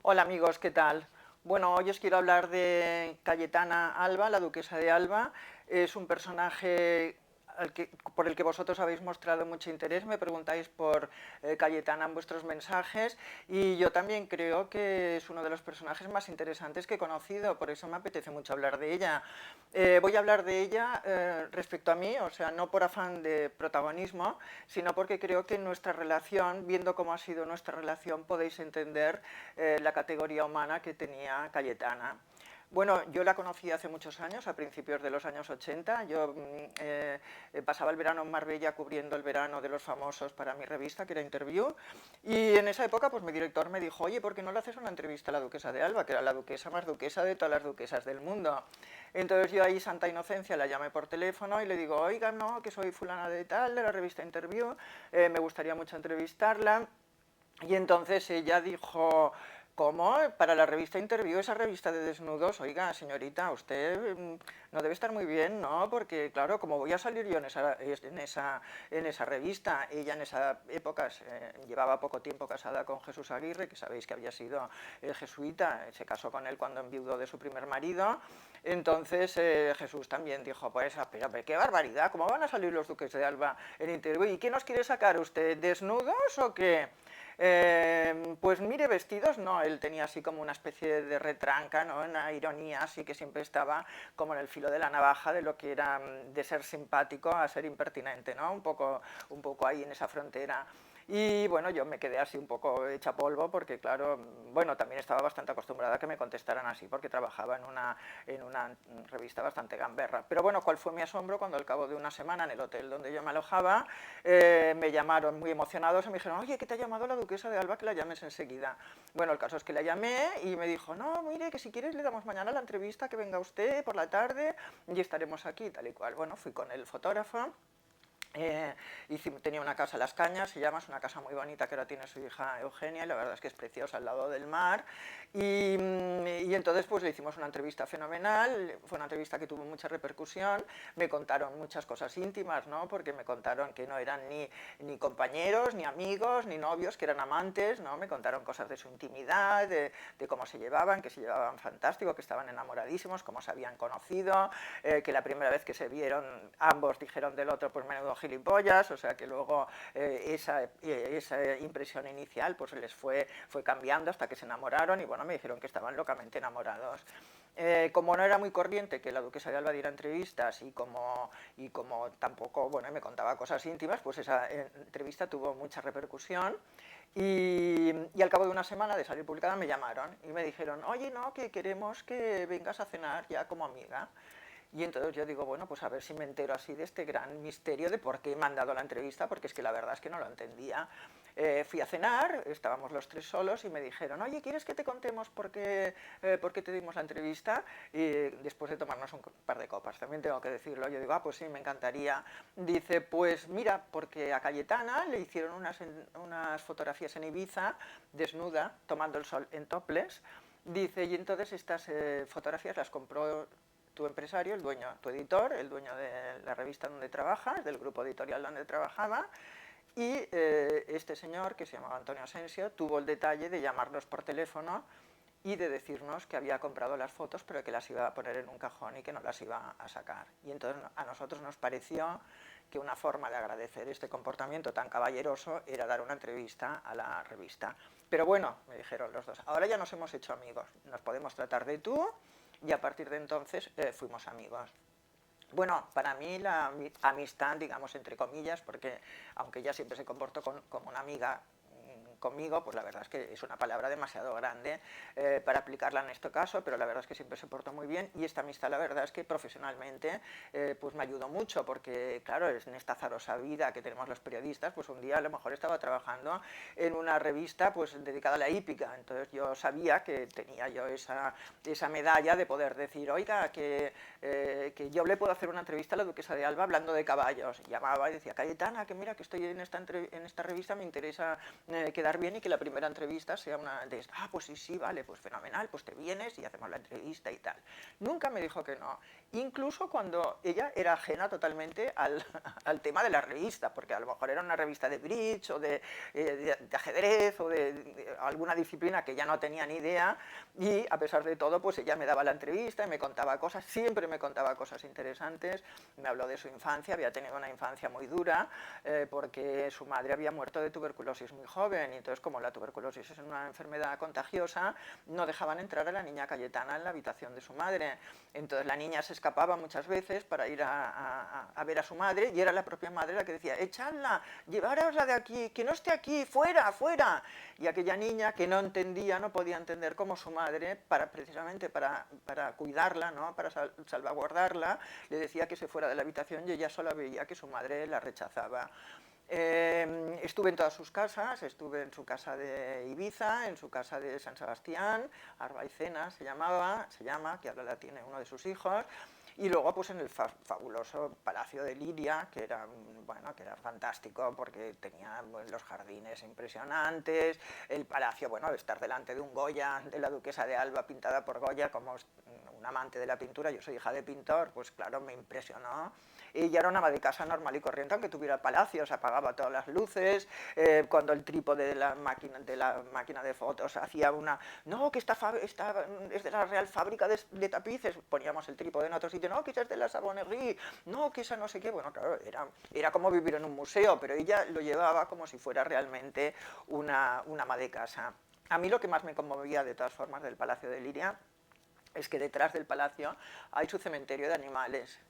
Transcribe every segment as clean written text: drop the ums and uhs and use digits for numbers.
Hola amigos, ¿qué tal? Bueno, hoy os quiero hablar de Cayetana Alba, la duquesa de Alba. Es un personaje por el que vosotros habéis mostrado mucho interés, me preguntáis por Cayetana en vuestros mensajes y yo también creo que es uno de los personajes más interesantes que he conocido, por eso me apetece mucho hablar de ella. Voy a hablar de ella respecto a mí, o sea, no por afán de protagonismo, sino porque creo que en nuestra relación, viendo cómo ha sido nuestra relación, podéis entender la categoría humana que tenía Cayetana. Bueno, yo la conocí hace muchos años, a principios de los años 80. Yo pasaba el verano en Marbella cubriendo el verano de los famosos para mi revista, que era Interview, y en esa época pues mi director me dijo, oye, ¿por qué no le haces una entrevista a la duquesa de Alba, que era la duquesa más duquesa de todas las duquesas del mundo? Entonces yo ahí, santa inocencia, la llamé por teléfono y le digo, oiga, no, que soy fulana de tal, de la revista Interview, me gustaría mucho entrevistarla. Y entonces ella dijo, ¿cómo? Para la revista Interview, esa revista de desnudos, oiga, señorita, usted no debe estar muy bien, ¿no? Porque, claro, como voy a salir yo en esa revista, ella en esa época llevaba poco tiempo casada con Jesús Aguirre, que sabéis que había sido jesuita, se casó con él cuando enviudó de su primer marido. Entonces Jesús también dijo, pues, pero qué barbaridad, ¿cómo van a salir los duques de Alba en Interview? ¿Y qué nos quiere sacar usted? ¿Desnudos o qué? Pues mire, vestidos no, él tenía así como una especie de retranca, ¿no? Una ironía así que siempre estaba como en el filo de la navaja de lo que era de ser simpático a ser impertinente, ¿no? Un poco ahí en esa frontera. Y bueno, yo me quedé así un poco hecha polvo porque claro, bueno, también estaba bastante acostumbrada a que me contestaran así porque trabajaba en una revista bastante gamberra. Pero bueno, ¿cuál fue mi asombro cuando al cabo de una semana en el hotel donde yo me alojaba me llamaron muy emocionados y me dijeron, oye, que te ha llamado la duquesa de Alba, que la llames enseguida? Bueno, el caso es que la llamé y me dijo, no, mire, que si quieres le damos mañana la entrevista, que venga usted por la tarde y estaremos aquí, tal y cual. Bueno, fui con el fotógrafo. Tenía una casa en Las Cañas, se llama, es una casa muy bonita que ahora tiene su hija Eugenia, y la verdad es que es preciosa al lado del mar. Y entonces pues le hicimos una entrevista fenomenal, fue una entrevista que tuvo mucha repercusión, me contaron muchas cosas íntimas, ¿no? Porque me contaron que no eran ni compañeros, ni amigos, ni novios, que eran amantes, ¿no? Me contaron cosas de su intimidad, de cómo se llevaban, que se llevaban fantástico, que estaban enamoradísimos, cómo se habían conocido, que la primera vez que se vieron ambos dijeron del otro, pues menudo gilipollas, o sea que luego esa impresión inicial pues les fue cambiando hasta que se enamoraron y bueno, me dijeron que estaban locamente enamorados. Como no era muy corriente que la duquesa de Alba diera entrevistas y como tampoco, bueno, me contaba cosas íntimas, pues esa entrevista tuvo mucha repercusión y al cabo de una semana de salir publicada me llamaron y me dijeron, oye, no, que queremos que vengas a cenar ya como amiga. Y entonces yo digo, bueno, pues a ver si me entero así de este gran misterio de por qué me han dado la entrevista, porque es que la verdad es que no lo entendía. Fui a cenar, estábamos los tres solos y me dijeron, oye, ¿quieres que te contemos por qué te dimos la entrevista? Y después de tomarnos un par de copas, también tengo que decirlo, yo digo, ah, pues sí, me encantaría. Dice, pues mira, porque a Cayetana le hicieron unas fotografías en Ibiza, desnuda, tomando el sol en topless. Dice, y entonces estas fotografías las compró tu empresario, el dueño, tu editor, el dueño de la revista donde trabajas, del grupo editorial donde trabajaba, y este señor, que se llamaba Antonio Asensio, tuvo el detalle de llamarnos por teléfono y de decirnos que había comprado las fotos, pero que las iba a poner en un cajón y que no las iba a sacar. Y entonces a nosotros nos pareció que una forma de agradecer este comportamiento tan caballeroso era dar una entrevista a la revista. Pero bueno, me dijeron los dos, ahora ya nos hemos hecho amigos, nos podemos tratar de tú, y a partir de entonces fuimos amigos. Bueno, para mí la amistad, digamos, entre comillas, porque aunque ella siempre se comportó como una amiga conmigo, pues la verdad es que es una palabra demasiado grande para aplicarla en este caso, pero la verdad es que siempre se portó muy bien y esta amistad la verdad es que profesionalmente pues me ayudó mucho porque claro, en esta azarosa vida que tenemos los periodistas, pues un día a lo mejor estaba trabajando en una revista pues dedicada a la hípica, entonces yo sabía que tenía yo esa medalla de poder decir, oiga, que yo le puedo hacer una entrevista a la duquesa de Alba hablando de caballos. Llamaba y decía, Cayetana, que mira que estoy en esta revista, me interesa quedar quedar bien y que la primera entrevista sea una de, pues sí, vale, pues fenomenal, pues te vienes y hacemos la entrevista y tal. Nunca me dijo que no, incluso cuando ella era ajena totalmente al tema de la revista, porque a lo mejor era una revista de bridge o de ajedrez o de alguna disciplina que ya no tenía ni idea, y a pesar de todo, pues ella me daba la entrevista y me contaba cosas, siempre me contaba cosas interesantes, me habló de su infancia, había tenido una infancia muy dura, porque su madre había muerto de tuberculosis muy joven, y entonces como la tuberculosis es una enfermedad contagiosa, no dejaban entrar a la niña Cayetana en la habitación de su madre, entonces la niña se escapaba muchas veces para ir a ver a su madre, y era la propia madre la que decía, echadla, llevárosla de aquí, que no esté aquí, fuera, fuera, y aquella niña que no entendía, no podía entender cómo su madre, precisamente para cuidarla, ¿no? Para salvaguardarla, le decía que se fuera de la habitación, y ella solo veía que su madre la rechazaba. Estuve en todas sus casas, estuve en su casa de Ibiza, en su casa de San Sebastián, Arbaicena se llama, que ahora la tiene uno de sus hijos, y luego pues en el fabuloso Palacio de Liria, que era, bueno, que era fantástico porque tenía los jardines impresionantes, el palacio, bueno, estar delante de un Goya de la duquesa de Alba pintada por Goya, como un amante de la pintura, yo soy hija de pintor, pues claro, me impresionó. Ella era una ama de casa normal y corriente, aunque tuviera palacios, apagaba todas las luces, cuando el trípode de la máquina de fotos hacía una, no, que esta es de la Real Fábrica de Tapices, poníamos el trípode en otro sitio, no, que esa es de la Savonnerie, no, que esa no sé qué, bueno, claro, era como vivir en un museo, pero ella lo llevaba como si fuera realmente una ama de casa. A mí lo que más me conmovía de todas formas del Palacio de Liria es que detrás del palacio hay su cementerio de animales.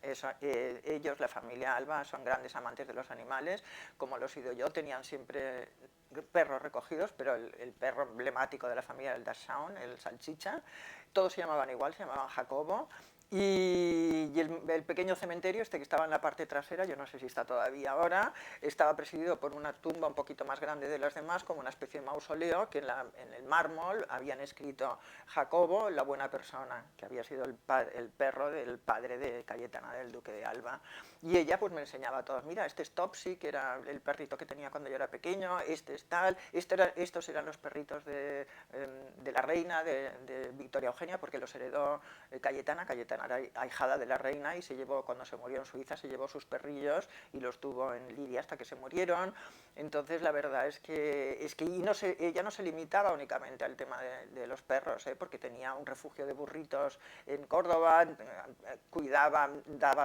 Ellos, la familia Alba, son grandes amantes de los animales, como lo he sido yo, tenían siempre perros recogidos, pero el perro emblemático de la familia era el Dachshund, el salchicha, todos se llamaban igual, se llamaban Jacobo, y el pequeño cementerio, este que estaba en la parte trasera, yo no sé si está todavía ahora, estaba presidido por una tumba un poquito más grande de las demás, como una especie de mausoleo, que en el mármol habían escrito Jacobo, la buena persona, que había sido el perro del padre de Cayetana, del duque de Alba. Y ella pues me enseñaba a todos, mira, este es Topsy, que era el perrito que tenía cuando yo era pequeño, este es tal, estos eran los perritos de la reina, de Victoria Eugenia, porque los heredó Cayetana era ahijada de la reina y se llevó, cuando se murió en Suiza, se llevó sus perrillos y los tuvo en Liria hasta que se murieron. Entonces la verdad es que ella no se limitaba únicamente al tema de los perros, porque tenía un refugio de burritos en Córdoba, cuidaba,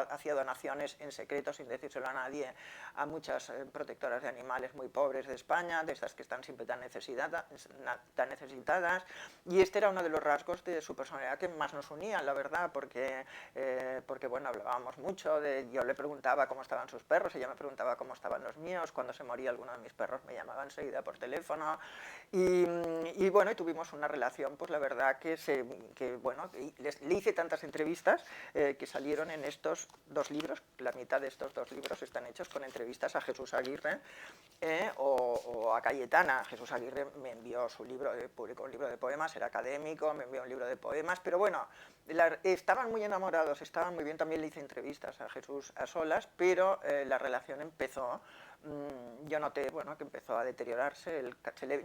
hacía donaciones en secreto sin decírselo a nadie a muchas protectoras de animales muy pobres de España, de estas que están siempre tan necesitadas, y este era uno de los rasgos de su personalidad que más nos unían, la verdad, porque bueno, hablábamos mucho, yo le preguntaba cómo estaban sus perros, ella me preguntaba cómo estaban los míos, cuando se moría alguno de mis perros me llamaba enseguida por teléfono, y bueno, y tuvimos una relación, pues la verdad que bueno, le hice tantas entrevistas que salieron en estos dos libros, la mitad de estos dos libros están hechos con entrevistas a Jesús Aguirre o a Cayetana. Jesús Aguirre me envió su libro, publicó un libro de poemas, era académico, me envió un libro de poemas, pero bueno, estaban muy enamorados, estaban muy bien, también le hice entrevistas a Jesús a solas, pero la relación empezó, yo noté, bueno, que empezó a deteriorarse,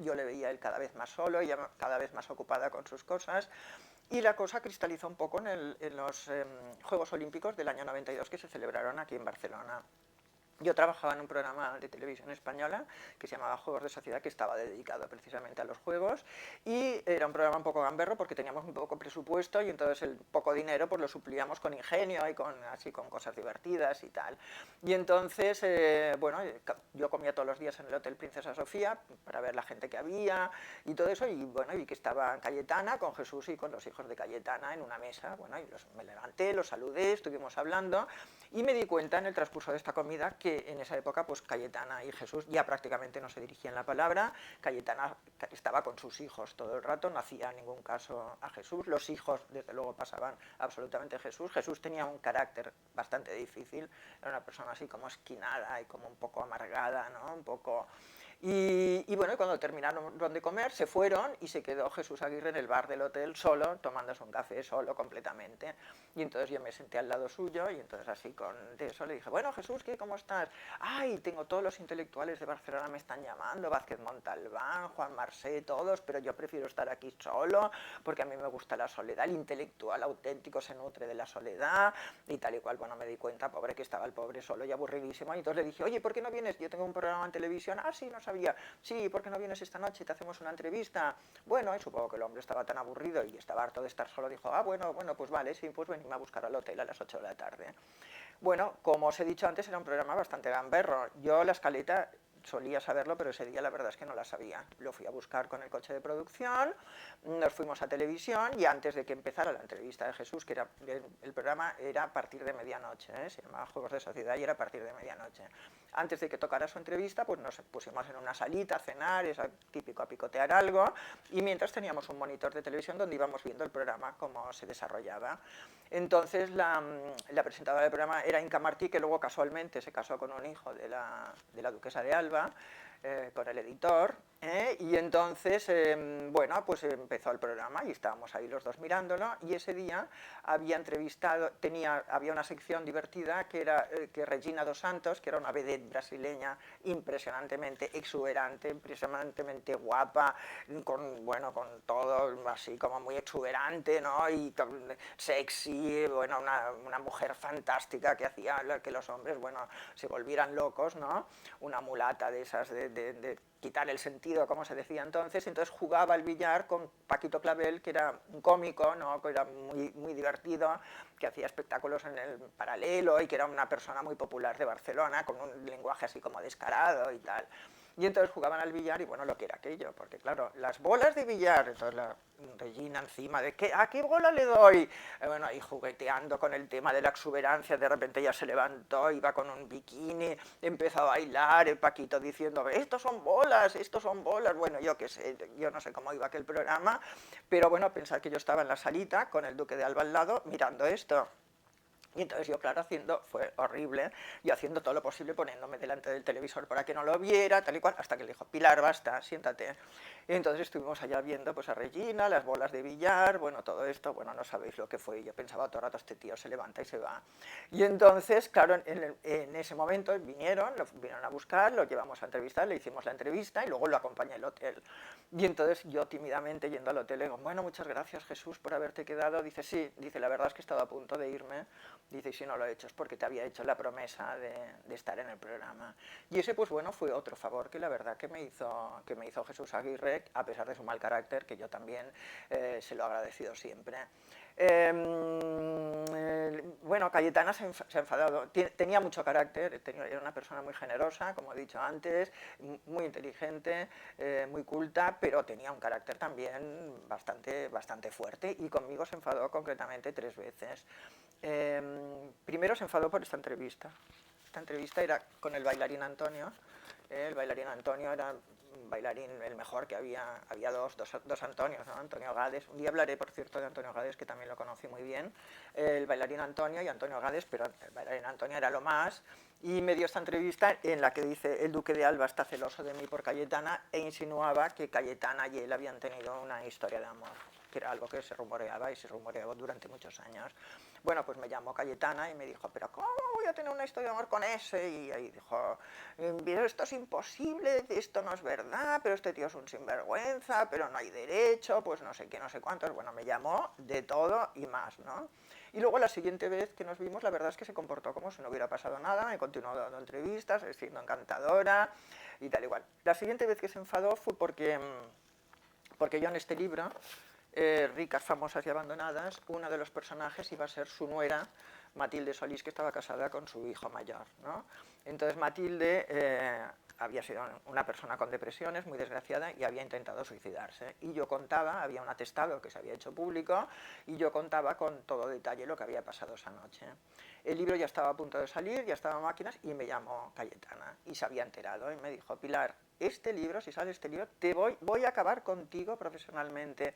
yo le veía él cada vez más solo, ella cada vez más ocupada con sus cosas, y la cosa cristalizó un poco en los Juegos Olímpicos del año 92 que se celebraron aquí en Barcelona. Yo trabajaba en un programa de televisión española que se llamaba Juegos de Sociedad, que estaba dedicado precisamente a los juegos, y era un programa un poco gamberro porque teníamos muy poco presupuesto y entonces el poco dinero pues lo suplíamos con ingenio y así con cosas divertidas y tal. Y entonces, bueno, yo comía todos los días en el Hotel Princesa Sofía para ver la gente que había y todo eso, y bueno, vi que estaba Cayetana con Jesús y con los hijos de Cayetana en una mesa, bueno, y me levanté, los saludé, estuvimos hablando, y me di cuenta en el transcurso de esta comida que en esa época pues Cayetana y Jesús ya prácticamente no se dirigían la palabra. Cayetana estaba con sus hijos todo el rato, no hacía ningún caso a Jesús, los hijos desde luego pasaban absolutamente a Jesús. Jesús tenía un carácter bastante difícil, era una persona así como esquinada y como un poco amargada, ¿no? Un poco... Y bueno, cuando terminaron de comer, se fueron y se quedó Jesús Aguirre en el bar del hotel solo, tomándose un café solo completamente. Y entonces yo me senté al lado suyo y entonces así de eso le dije, bueno Jesús, ¿qué? ¿Cómo estás? Ay, tengo todos los intelectuales de Barcelona me están llamando, Vázquez Montalbán, Juan Marsé, todos, pero yo prefiero estar aquí solo porque a mí me gusta la soledad, el intelectual auténtico se nutre de la soledad y tal y cual. Bueno, me di cuenta, pobre, que estaba el pobre solo y aburridísimo. Y entonces le dije, oye, ¿por qué no vienes? Yo tengo un programa en televisión. Ah, sí, no sabía. Sí, ¿por qué no vienes esta noche? Te hacemos una entrevista. Bueno, y supongo que el hombre estaba tan aburrido y estaba harto de estar solo. Dijo, ah, bueno, pues vale, sí, pues venidme a buscar al hotel a las 8 de la tarde. Bueno, como os he dicho antes, era un programa bastante gamberro. Yo la escaleta solía saberlo, pero ese día la verdad es que no la sabía. Lo fui a buscar con el coche de producción, nos fuimos a televisión y antes de que empezara la entrevista de Jesús, que era el programa era a partir de medianoche, se llamaba Juegos de Sociedad y era a partir de medianoche. Antes de que tocara su entrevista, pues nos pusimos en una salita a cenar, es típico a picotear algo, y mientras teníamos un monitor de televisión donde íbamos viendo el programa, cómo se desarrollaba. Entonces la presentadora del programa era Inca Martí, que luego casualmente se casó con un hijo de la duquesa de Alba, con el editor, y entonces, bueno, pues empezó el programa y estábamos ahí los dos mirándolo, y ese día había entrevistado, había una sección divertida que era que Regina dos Santos, que era una vedette brasileña impresionantemente exuberante, impresionantemente guapa, bueno, con todo así como muy exuberante, ¿no? Y sexy, bueno, una mujer fantástica que hacía que los hombres, bueno, se volvieran locos, ¿no? Una mulata de esas de quitar el sentido, como se decía entonces jugaba al billar con Paquito Clavel, que era un cómico, ¿no? Que era muy divertido, que hacía espectáculos en el paralelo y que era una persona muy popular de Barcelona, con un lenguaje así como descarado y tal. Y entonces jugaban al billar y bueno, lo que era aquello, porque claro, las bolas de billar, entonces la Regina encima de ¿a qué bola le doy? Bueno, ahí jugueteando con el tema de la exuberancia, de repente ella se levantó, iba con un bikini, empezó a bailar, el Paquito diciendo, estos son bolas, bueno, yo qué sé, yo no sé cómo iba aquel programa, pero bueno, pensar que yo estaba en la salita con el duque de Alba al lado mirando esto. Y entonces yo, claro, fue horrible, yo haciendo todo lo posible, poniéndome delante del televisor para que no lo viera, tal y cual, hasta que le dijo, Pilar, basta, siéntate. Y entonces estuvimos allá viendo pues a Regina, las bolas de billar, bueno, todo esto, bueno, no sabéis lo que fue, yo pensaba todo el rato, este tío se levanta y se va. Y entonces, claro, en ese momento vinieron a buscar, lo llevamos a entrevistar, le hicimos la entrevista y luego lo acompañé al hotel. Y entonces yo tímidamente yendo al hotel le digo, bueno, muchas gracias Jesús por haberte quedado. Dice, sí, dice, la verdad es que he estado a punto de irme. Dice, y si no lo he hecho es porque te había hecho la promesa de estar en el programa. Y ese, pues bueno, fue otro favor que la verdad que me hizo Jesús Aguirre, a pesar de su mal carácter, que yo también se lo he agradecido siempre. Bueno, Cayetana se ha enfadado, tenía mucho carácter, era una persona muy generosa, como he dicho antes, muy inteligente, muy culta, pero tenía un carácter también bastante fuerte y conmigo se enfadó concretamente 3 veces. Primero se enfadó por esta entrevista. Esta entrevista era con el bailarín Antonio. El bailarín Antonio era un bailarín el mejor que había dos Antonios, ¿no? Antonio Gades. Un día hablaré, por cierto, de Antonio Gades, que también lo conocí muy bien. El bailarín Antonio y Antonio Gades, pero el bailarín Antonio era lo más. Y me dio esta entrevista en la que dice, el duque de Alba está celoso de mí por Cayetana, e insinuaba que Cayetana y él habían tenido una historia de amor, que era algo que se rumoreaba y se rumoreaba durante muchos años. Bueno, pues me llamó Cayetana y me dijo, pero ¿cómo voy a tener una historia de amor con ese? Y ahí dijo, esto es imposible, esto no es verdad, pero este tío es un sinvergüenza, pero no hay derecho, pues no sé qué, no sé cuántos. Bueno, me llamó de todo y más, ¿no? Y luego la siguiente vez que nos vimos, la verdad es que se comportó como si no hubiera pasado nada, me continuó dando entrevistas, siendo encantadora y tal igual. La siguiente vez que se enfadó fue porque yo en este libro, Ricas, famosas y abandonadas, uno de los personajes iba a ser su nuera, Matilde Solís, que estaba casada con su hijo mayor, ¿no? Entonces Matilde había sido una persona con depresiones, muy desgraciada, y había intentado suicidarse. Y yo contaba, había un atestado que se había hecho público, y yo contaba con todo detalle lo que había pasado esa noche. El libro ya estaba a punto de salir, ya estaba en máquinas, y me llamó Cayetana, y se había enterado, y me dijo, Pilar, este libro, si sale este libro, voy a acabar contigo profesionalmente.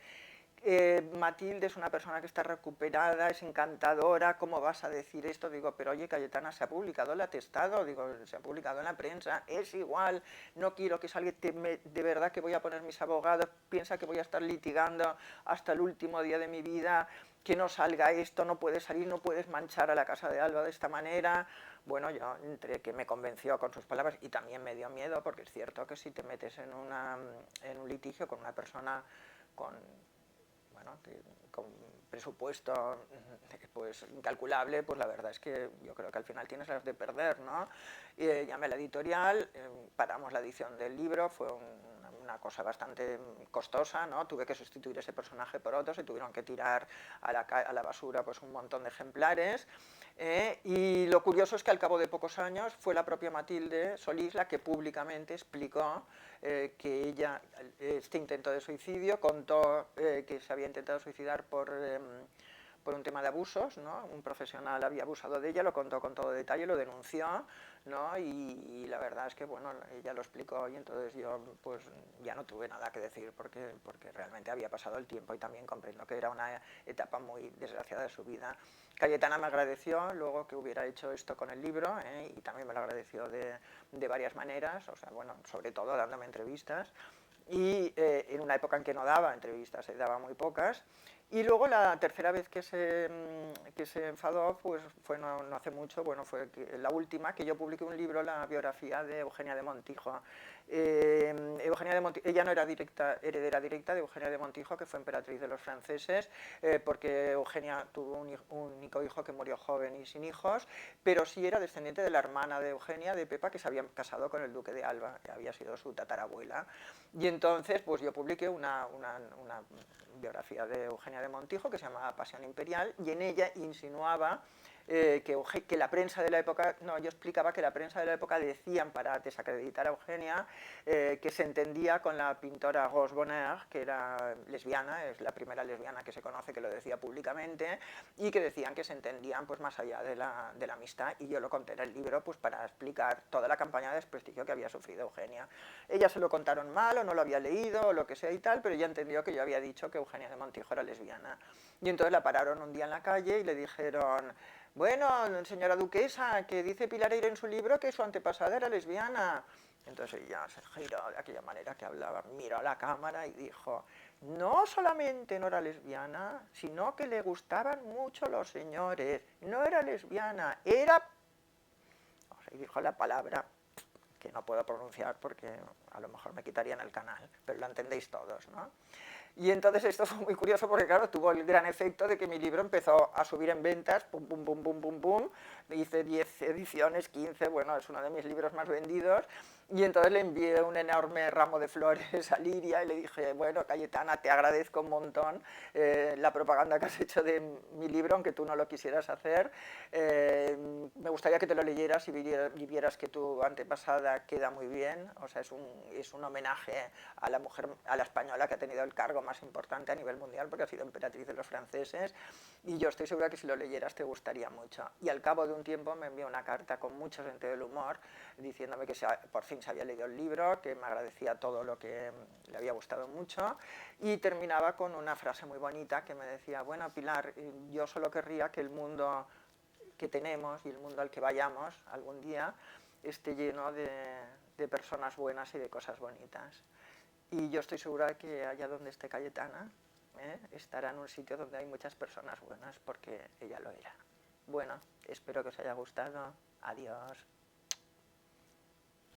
Matilde es una persona que está recuperada, es encantadora, ¿cómo vas a decir esto? Digo, pero oye, Cayetana, se ha publicado el atestado, digo, se ha publicado en la prensa, es igual, no quiero que salga, de verdad que voy a poner mis abogados, piensa que voy a estar litigando hasta el último día de mi vida, que no salga esto, no puedes salir, no puedes manchar a la casa de Alba de esta manera. Bueno, yo entre que me convenció con sus palabras y también me dio miedo, porque es cierto que si te metes en un litigio con una persona con, bueno, con presupuesto pues incalculable, pues la verdad es que yo creo que al final tienes las de perder, ¿no? Llamé a la editorial, paramos la edición del libro, fue una cosa bastante costosa, ¿no? Tuve que sustituir ese personaje por otro, se tuvieron que tirar a la basura pues un montón de ejemplares, y lo curioso es que al cabo de pocos años fue la propia Matilde Solís la que públicamente explicó que ella, este intento de suicidio, contó que se había intentado suicidar por un tema de abusos, ¿no? Un profesional había abusado de ella, lo contó con todo detalle, lo denunció, ¿no? Y la verdad es que, bueno, ella lo explicó y entonces yo pues ya no tuve nada que decir porque realmente había pasado el tiempo y también comprendo que era una etapa muy desgraciada de su vida. Cayetana me agradeció luego que hubiera hecho esto con el libro, y también me lo agradeció de varias maneras, o sea, bueno, sobre todo dándome entrevistas, y en una época en que no daba entrevistas, daba muy pocas. Y luego la tercera vez que se enfadó pues fue no hace mucho, bueno, fue la última, que yo publiqué un libro, la biografía de Eugenia de Montijo. Eugenia de Montijo, ella no era heredera directa de Eugenia de Montijo, que fue emperatriz de los franceses, porque Eugenia tuvo un único hijo que murió joven y sin hijos, pero sí era descendiente de la hermana de Eugenia, de Pepa, que se había casado con el duque de Alba, que había sido su tatarabuela. Y entonces pues yo publiqué una biografía de Eugenia de Montijo que se llamaba Pasión Imperial, y en ella insinuaba que la prensa de la época, no, yo explicaba que la prensa de la época decían, para desacreditar a Eugenia, que se entendía con la pintora Rose Bonheur, que era lesbiana, es la primera lesbiana que se conoce que lo decía públicamente, y que decían que se entendían pues más allá de la amistad, y yo lo conté en el libro pues para explicar toda la campaña de desprestigio que había sufrido Eugenia. Ella se lo contaron mal o no lo había leído o lo que sea y tal, pero ella entendió que yo había dicho que Eugenia de Montijo era lesbiana. Y entonces la pararon un día en la calle y le dijeron: bueno, señora duquesa, que dice Pilar Eyre en su libro que su antepasada era lesbiana. Entonces ella se giró de aquella manera que hablaba, miró a la cámara y dijo: no solamente no era lesbiana, sino que le gustaban mucho los señores. No era lesbiana, era... O sea, y dijo la palabra que no puedo pronunciar porque a lo mejor me quitarían el canal, pero lo entendéis todos, ¿no? Y entonces esto fue muy curioso porque, claro, tuvo el gran efecto de que mi libro empezó a subir en ventas, pum, pum, pum, pum, pum, pum. Hice 10 ediciones, 15, bueno, es uno de mis libros más vendidos. Y entonces le envié un enorme ramo de flores a Liria y le dije: bueno, Cayetana, te agradezco un montón la propaganda que has hecho de mi libro, aunque tú no lo quisieras hacer. Me gustaría que te lo leyeras y vieras que tu antepasada queda muy bien. O sea, es un homenaje a la mujer, a la española que ha tenido el cargo más importante a nivel mundial porque ha sido emperatriz de los franceses, y yo estoy segura que si lo leyeras te gustaría mucho. Y al cabo de un tiempo me envió una carta con mucho sentido del humor diciéndome que por fin se había leído el libro, que me agradecía todo lo que le había gustado mucho, y terminaba con una frase muy bonita que me decía: bueno, Pilar, yo solo querría que el mundo que tenemos y el mundo al que vayamos algún día esté lleno de personas buenas y de cosas bonitas. Y yo estoy segura de que allá donde esté Cayetana, estará en un sitio donde hay muchas personas buenas, porque ella lo era. Bueno, espero que os haya gustado. Adiós.